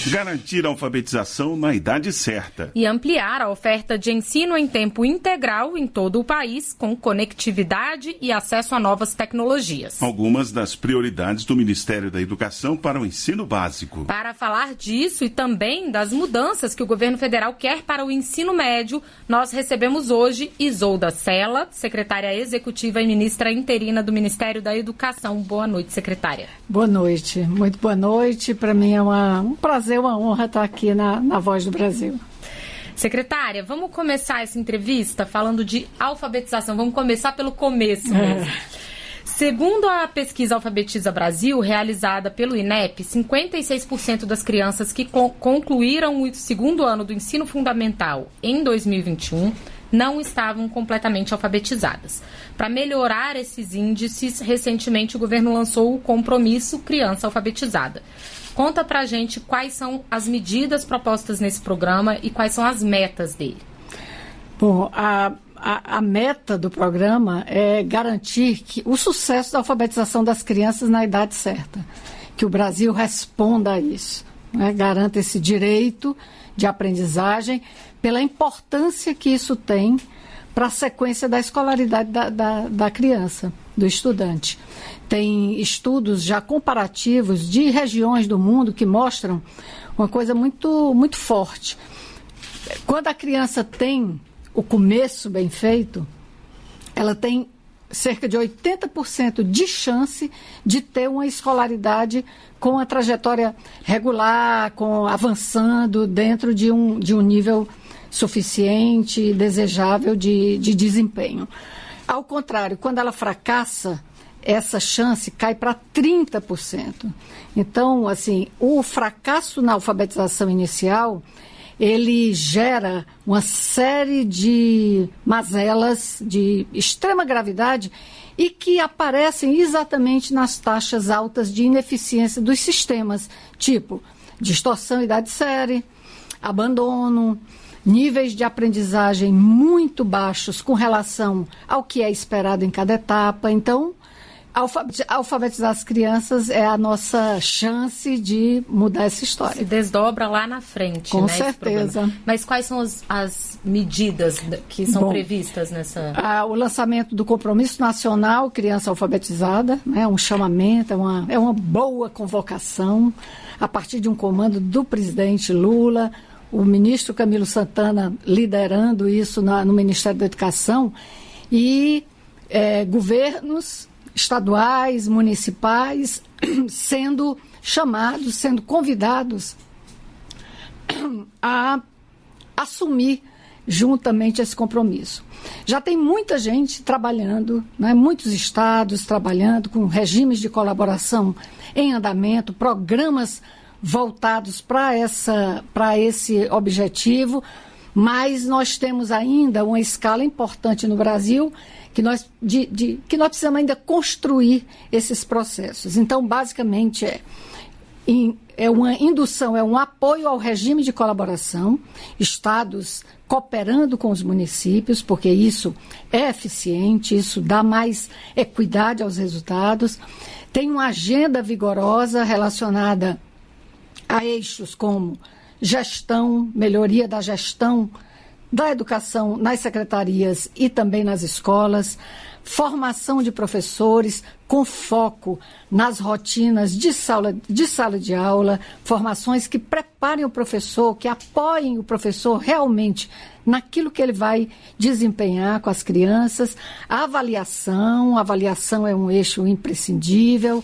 Garantir a alfabetização na idade certa. E ampliar a oferta de ensino em tempo integral em todo o país, com conectividade e acesso a novas tecnologias. Algumas das prioridades do Ministério da Educação para o ensino básico. Para falar disso e também das mudanças que o governo federal quer para o ensino médio, nós recebemos hoje Isolda Sela, secretária executiva e ministra interina do Ministério da Educação. Boa noite, secretária. Boa noite, muito boa noite. Para mim é um prazer, uma honra estar aqui na Voz do Brasil. Secretária, vamos começar essa entrevista falando de alfabetização. Vamos começar pelo começo mesmo. Segundo a pesquisa Alfabetiza Brasil, realizada pelo INEP, 56% das crianças que concluíram o segundo ano do ensino fundamental em 2021 não estavam completamente alfabetizadas. Para melhorar esses índices, recentemente o governo lançou o compromisso Criança Alfabetizada. Conta pra gente quais são as medidas propostas nesse programa e quais são as metas dele. Bom, a meta do programa é garantir o sucesso da alfabetização das crianças na idade certa, que o Brasil responda a isso, né? Garanta esse direito de aprendizagem pela importância que isso tem para a sequência da escolaridade da criança, do estudante. Tem estudos já comparativos de regiões do mundo que mostram uma coisa muito, muito forte. Quando a criança tem o começo bem feito, ela tem cerca de 80% de chance de ter uma escolaridade com a trajetória regular, avançando dentro de um nível suficiente e desejável de desempenho. Ao contrário, quando ela fracassa, essa chance cai para 30%. Então, assim, o fracasso na alfabetização inicial, ele gera uma série de mazelas de extrema gravidade e que aparecem exatamente nas taxas altas de ineficiência dos sistemas, tipo distorção idade-série, abandono, níveis de aprendizagem muito baixos com relação ao que é esperado em cada etapa. Então, alfabetizar as crianças é a nossa chance de mudar essa história. Se desdobra lá na frente, com né, certeza. Mas quais são as medidas que são previstas nessa... O lançamento do Compromisso Nacional Criança Alfabetizada, né, um chamamento, é uma boa convocação, a partir de um comando do presidente Lula, o ministro Camilo Santana liderando isso no Ministério da Educação, e governos estaduais, municipais, sendo chamados, sendo convidados a assumir juntamente esse compromisso. Já tem muita gente trabalhando, né, muitos estados trabalhando com regimes de colaboração em andamento, programas voltados para esse objetivo, mas nós temos ainda uma escala importante no Brasil que nós precisamos ainda construir esses processos. Então, basicamente, é uma indução, é um apoio ao regime de colaboração, estados cooperando com os municípios, porque isso é eficiente, isso dá mais equidade aos resultados. Tem uma agenda vigorosa relacionada a eixos como gestão, melhoria da gestão da educação nas secretarias e também nas escolas, formação de professores com foco nas rotinas de sala de aula, formações que preparem o professor, que apoiem o professor realmente naquilo que ele vai desempenhar com as crianças. A avaliação é um eixo imprescindível.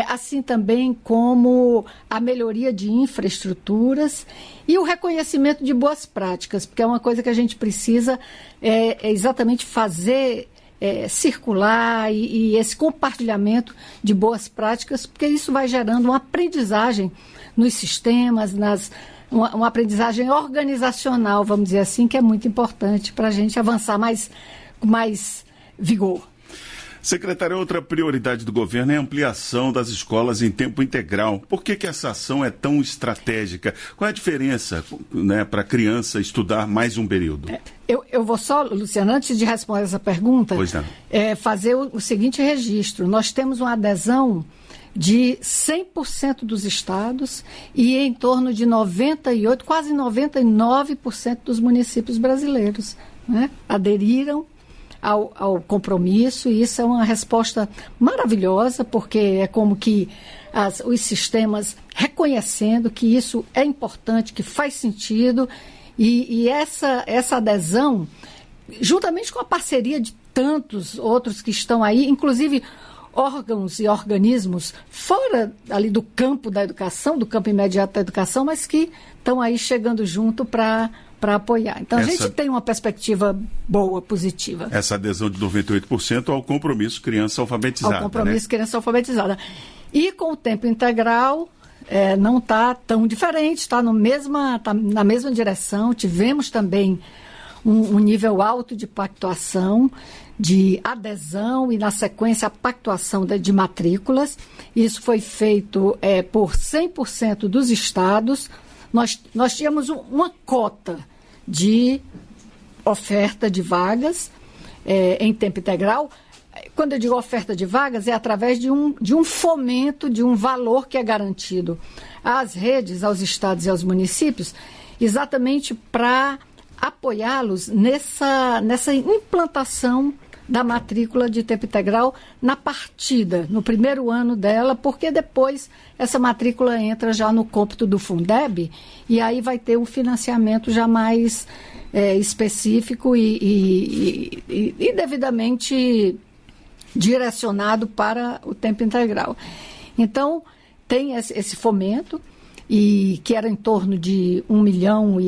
Assim também como a melhoria de infraestruturas e o reconhecimento de boas práticas, porque é uma coisa que a gente precisa exatamente fazer circular e esse compartilhamento de boas práticas, porque isso vai gerando uma aprendizagem nos sistemas, uma aprendizagem organizacional, vamos dizer assim, que é muito importante para a gente avançar com mais vigor. Secretária, outra prioridade do governo é a ampliação das escolas em tempo integral. Por que essa ação é tão estratégica? Qual é a diferença, né, para a criança estudar mais um período? Eu vou só, Luciana, antes de responder essa pergunta, fazer o seguinte registro. Nós temos uma adesão de 100% dos estados e em torno de 98%, quase 99% dos municípios brasileiros, né, aderiram ao compromisso, e isso é uma resposta maravilhosa, porque é como que os sistemas reconhecendo que isso é importante, que faz sentido, e essa adesão, juntamente com a parceria de tantos outros que estão aí, inclusive órgãos e organismos fora ali do campo da educação, do campo imediato da educação, mas que estão aí chegando junto para apoiar. Então, a gente tem uma perspectiva boa, positiva. Essa adesão de 98% ao compromisso criança alfabetizada. Ao compromisso criança alfabetizada. E com o tempo integral, não está tão diferente, está na mesma direção. Tivemos também um nível alto de pactuação, de adesão e, na sequência, a pactuação de matrículas. Isso foi feito por 100% dos estados. Nós tínhamos uma cota de oferta de vagas em tempo integral. Quando eu digo oferta de vagas, é através de um fomento, de um valor que é garantido às redes, aos estados e aos municípios, exatamente para apoiá-los nessa implantação da matrícula de tempo integral na partida, no primeiro ano dela, porque depois essa matrícula entra já no cômputo do Fundeb, e aí vai ter um financiamento já mais específico e devidamente direcionado para o tempo integral. Então, tem esse fomento, e que era em torno de 1 milhão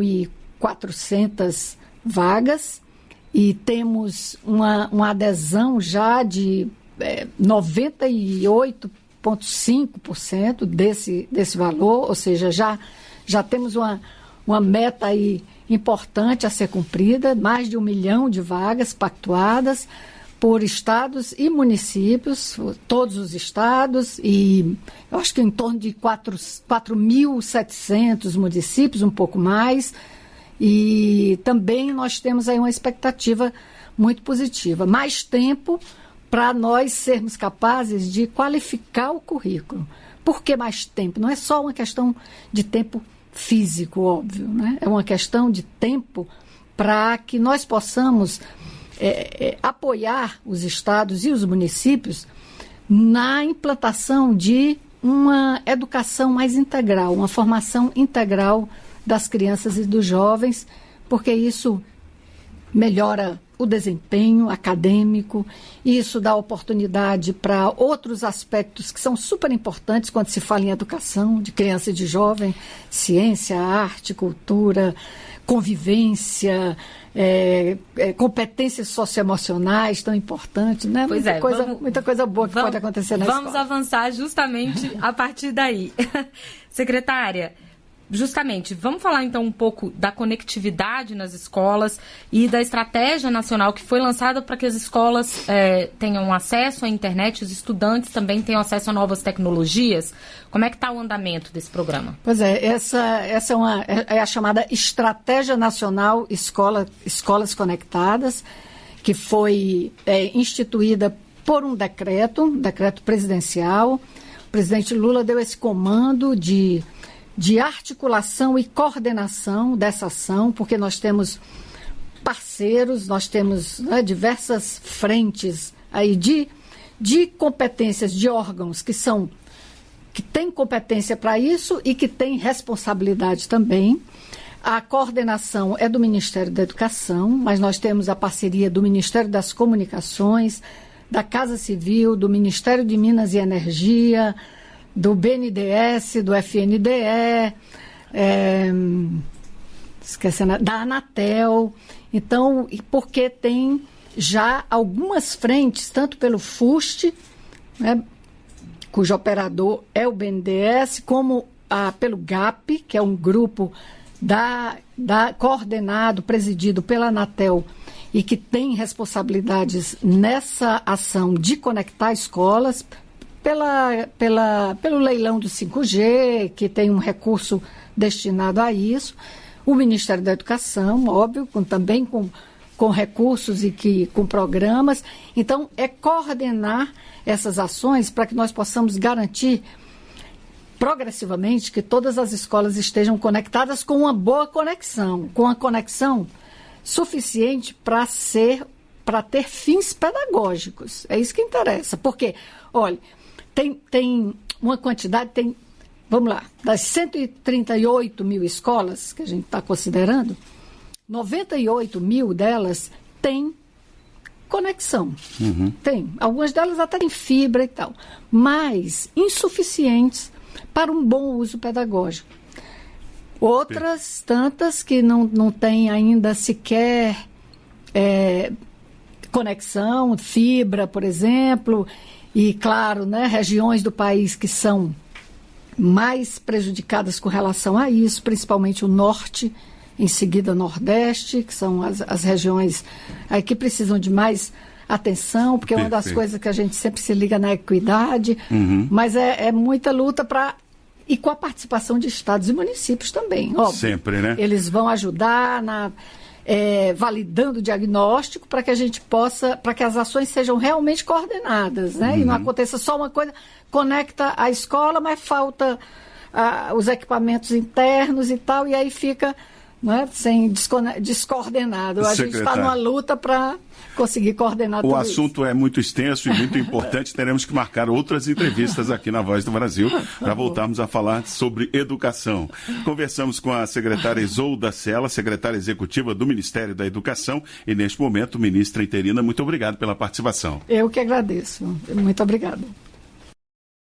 e 400 vagas, e temos uma adesão já de 98,5% desse valor, ou seja, já temos uma meta aí importante a ser cumprida, mais de 1 milhão de vagas pactuadas por estados e municípios, todos os estados, e eu acho que em torno de 4.700 municípios, um pouco mais. E também nós temos aí uma expectativa muito positiva. Mais tempo para nós sermos capazes de qualificar o currículo. Por que mais tempo? Não é só uma questão de tempo físico, óbvio, né? É uma questão de tempo para que nós possamos apoiar os estados e os municípios na implantação de uma educação mais integral, uma formação integral das crianças e dos jovens, porque isso melhora o desempenho acadêmico, e isso dá oportunidade para outros aspectos que são super importantes quando se fala em educação de criança e de jovem: ciência, arte, cultura, convivência, competências socioemocionais tão importantes, né? Pois muita coisa boa que pode acontecer na escola. Vamos avançar justamente a partir daí. Secretária, justamente, vamos falar então um pouco da conectividade nas escolas e da estratégia nacional que foi lançada para que as escolas tenham acesso à internet, os estudantes também tenham acesso a novas tecnologias. Como é que está o andamento desse programa? Pois essa é a chamada Estratégia Nacional Escolas Conectadas, que foi instituída por um decreto presidencial. O presidente Lula deu esse comando de articulação e coordenação dessa ação, porque nós temos parceiros, nós temos diversas frentes aí de competências de órgãos que têm competência para isso e que têm responsabilidade também. A coordenação é do Ministério da Educação, mas nós temos a parceria do Ministério das Comunicações, da Casa Civil, do Ministério de Minas e Energia, do BNDES, do FNDE, da Anatel. Então, porque tem já algumas frentes, tanto pelo FUST, né, cujo operador é o BNDES, como pelo GAP, que é um grupo coordenado, presidido pela Anatel, e que tem responsabilidades nessa ação de conectar escolas, pelo leilão do 5G, que tem um recurso destinado a isso, o Ministério da Educação, óbvio, também com com recursos e com programas. Então, é coordenar essas ações para que nós possamos garantir progressivamente que todas as escolas estejam conectadas com uma boa conexão, com a conexão suficiente para ter fins pedagógicos. É isso que interessa. Porque, olha, tem uma quantidade, vamos lá, das 138 mil escolas que a gente está considerando, 98 mil delas têm conexão. Tem. Algumas delas até têm fibra e tal, mas insuficientes para um bom uso pedagógico. Outras tantas que não têm ainda sequer conexão, fibra, por exemplo, e, claro, né, regiões do país que são mais prejudicadas com relação a isso, principalmente o norte, em seguida nordeste, que são as regiões aí que precisam de mais atenção, porque é uma das coisas que a gente sempre se liga na equidade, mas é muita luta e com a participação de estados e municípios também, óbvio. Sempre, né? Eles vão ajudar validando o diagnóstico para que a gente para que as ações sejam realmente coordenadas, né? E não aconteça só uma coisa, conecta a escola, mas falta os equipamentos internos e tal, e aí fica, né, descoordenado. A gente está numa luta para conseguir coordenar tudo isso. O assunto é muito extenso e muito importante. Teremos que marcar outras entrevistas aqui na Voz do Brasil para voltarmos a falar sobre educação. Conversamos com a secretária Isolda Sela, secretária executiva do Ministério da Educação e, neste momento, ministra interina. Muito obrigado pela participação. Eu que agradeço. Muito obrigada.